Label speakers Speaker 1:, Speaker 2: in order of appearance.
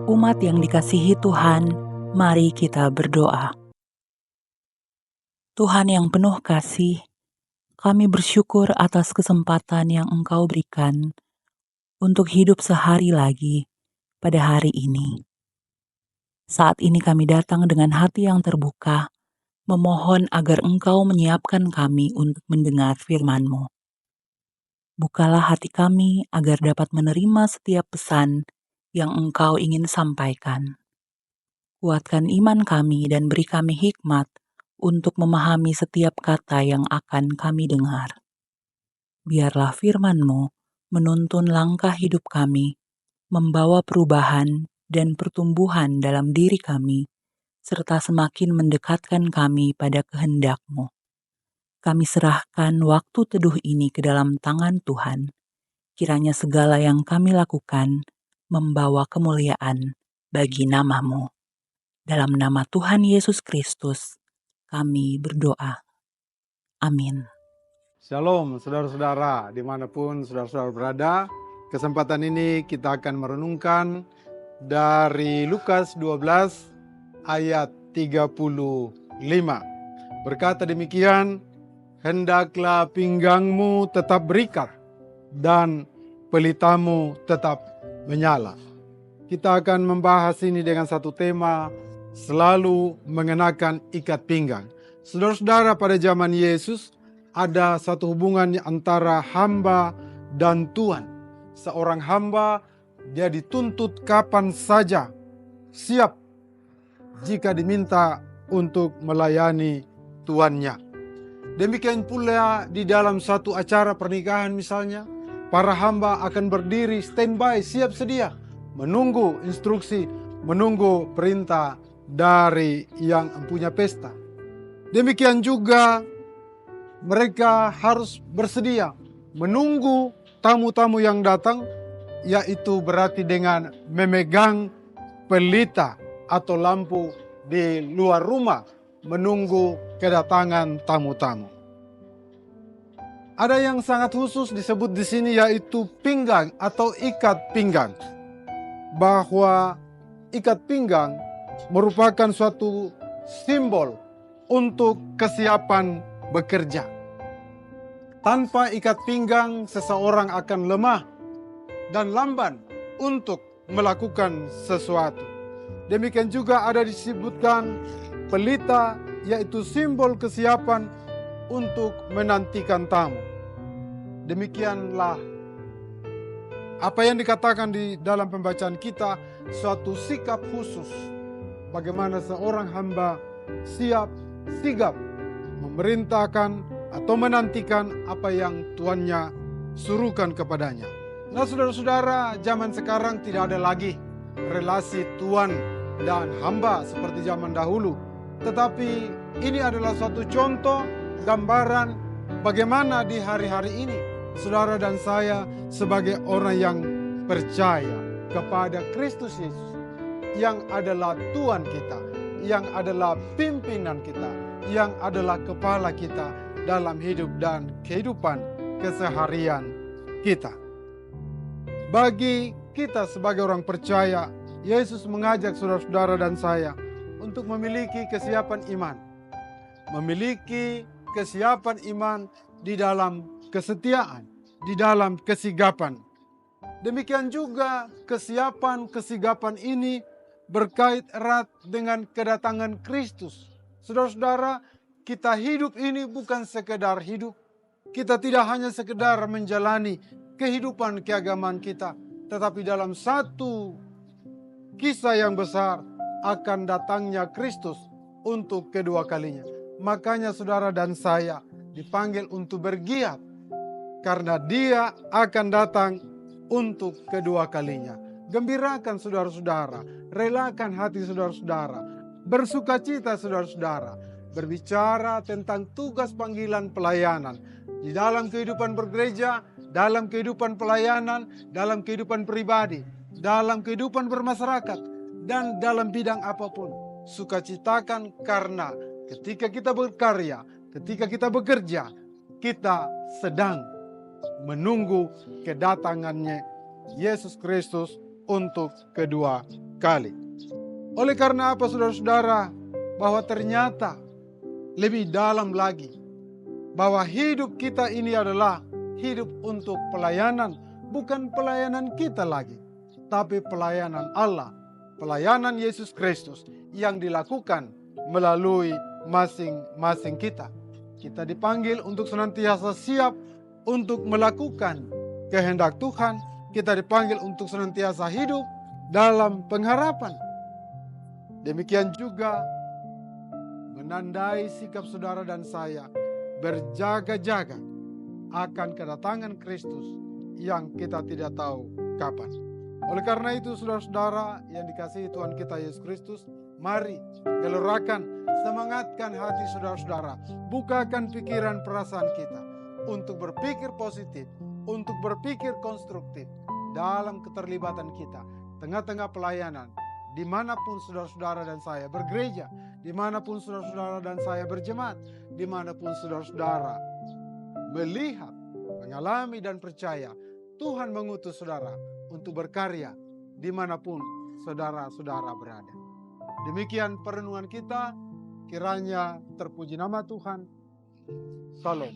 Speaker 1: Umat yang dikasihi Tuhan, mari kita berdoa. Tuhan yang penuh kasih, kami bersyukur atas kesempatan yang Engkau berikan untuk hidup sehari lagi pada hari ini. Saat ini kami datang dengan hati yang terbuka, memohon agar Engkau menyiapkan kami untuk mendengar firman-Mu. Bukalah hati kami agar dapat menerima setiap pesan yang Engkau ingin sampaikan. Kuatkan iman kami dan beri kami hikmat untuk memahami setiap kata yang akan kami dengar. Biarlah firman-Mu menuntun langkah hidup kami, membawa perubahan dan pertumbuhan dalam diri kami, serta semakin mendekatkan kami pada kehendak-Mu. Kami serahkan waktu teduh ini ke dalam tangan Tuhan. Kiranya segala yang kami lakukan membawa kemuliaan bagi nama-Mu. Dalam nama Tuhan Yesus Kristus, kami berdoa. Amin.
Speaker 2: Shalom saudara-saudara, dimanapun saudara-saudara berada. Kesempatan ini kita akan merenungkan dari Lukas 12 ayat 35. Berkata demikian, hendaklah pinggangmu tetap berikat dan pelitamu tetap menyala. Kita akan membahas ini dengan satu tema, selalu mengenakan ikat pinggang. Saudara-saudara, pada zaman Yesus ada satu hubungan antara hamba dan Tuhan. Seorang hamba, dia dituntut kapan saja siap jika diminta untuk melayani tuannya. Demikian pula di dalam satu acara pernikahan misalnya, para hamba akan berdiri standby, siap sedia, menunggu instruksi, menunggu perintah dari yang mempunyai pesta. Demikian juga mereka harus bersedia menunggu tamu-tamu yang datang, yaitu berarti dengan memegang pelita atau lampu di luar rumah, menunggu kedatangan tamu-tamu. Ada yang sangat khusus disebut di sini, yaitu pinggang atau ikat pinggang. Bahwa ikat pinggang merupakan suatu simbol untuk kesiapan bekerja. Tanpa ikat pinggang, seseorang akan lemah dan lamban untuk melakukan sesuatu. Demikian juga ada disebutkan pelita, yaitu simbol kesiapan untuk menantikan tamu. Demikianlah apa yang dikatakan di dalam pembacaan kita, suatu sikap khusus bagaimana seorang hamba siap, sigap memerintahkan atau menantikan apa yang tuannya suruhkan kepadanya. Nah, saudara-saudara, zaman sekarang tidak ada lagi relasi tuan dan hamba seperti zaman dahulu. Tetapi ini adalah suatu contoh, gambaran bagaimana di hari-hari ini saudara dan saya sebagai orang yang percaya kepada Kristus Yesus, yang adalah Tuhan kita, yang adalah pimpinan kita, yang adalah kepala kita dalam hidup dan kehidupan keseharian kita. Bagi kita sebagai orang percaya, Yesus mengajak saudara-saudara dan saya untuk memiliki kesiapan iman. Memiliki kesiapan iman di dalam kesetiaan, di dalam kesigapan. Demikian juga kesigapan ini berkait erat dengan kedatangan Kristus. Saudara-saudara, kita hidup ini bukan sekedar hidup. Kita tidak hanya sekedar menjalani kehidupan keagamaan kita, tetapi dalam satu kisah yang besar akan datangnya Kristus untuk kedua kalinya. Makanya saudara dan saya dipanggil untuk bergiat, karena Dia akan datang untuk kedua kalinya. Gembirakan saudara-saudara, relakan hati saudara-saudara, bersukacita saudara-saudara, berbicara tentang tugas panggilan pelayanan di dalam kehidupan bergereja, dalam kehidupan pelayanan, dalam kehidupan pribadi, dalam kehidupan bermasyarakat, dan dalam bidang apapun. Sukacitakan, karena ketika kita berkarya, ketika kita bekerja, kita sedang menunggu kedatangannya Yesus Kristus untuk kedua sekali. Oleh karena apa saudara-saudara? Bahwa ternyata lebih dalam lagi bahwa hidup kita ini adalah hidup untuk pelayanan, bukan pelayanan kita lagi, tapi pelayanan Allah, pelayanan Yesus Kristus yang dilakukan melalui masing-masing kita. Kita dipanggil untuk senantiasa siap untuk melakukan kehendak Tuhan. Kita dipanggil untuk senantiasa hidup dalam pengharapan. Demikian juga menandai sikap saudara dan saya berjaga-jaga akan kedatangan Kristus yang kita tidak tahu kapan. Oleh karena itu saudara-saudara yang dikasihi Tuhan kita Yesus Kristus, mari gelorakan, semangatkan hati saudara-saudara, bukakan pikiran perasaan kita untuk berpikir positif, untuk berpikir konstruktif dalam keterlibatan kita, tengah-tengah pelayanan, dimanapun saudara-saudara dan saya bergereja, dimanapun saudara-saudara dan saya berjemaat, dimanapun saudara-saudara melihat, mengalami dan percaya Tuhan mengutus saudara untuk berkarya dimanapun saudara-saudara berada. Demikian perenungan kita, kiranya terpuji nama Tuhan. Salam.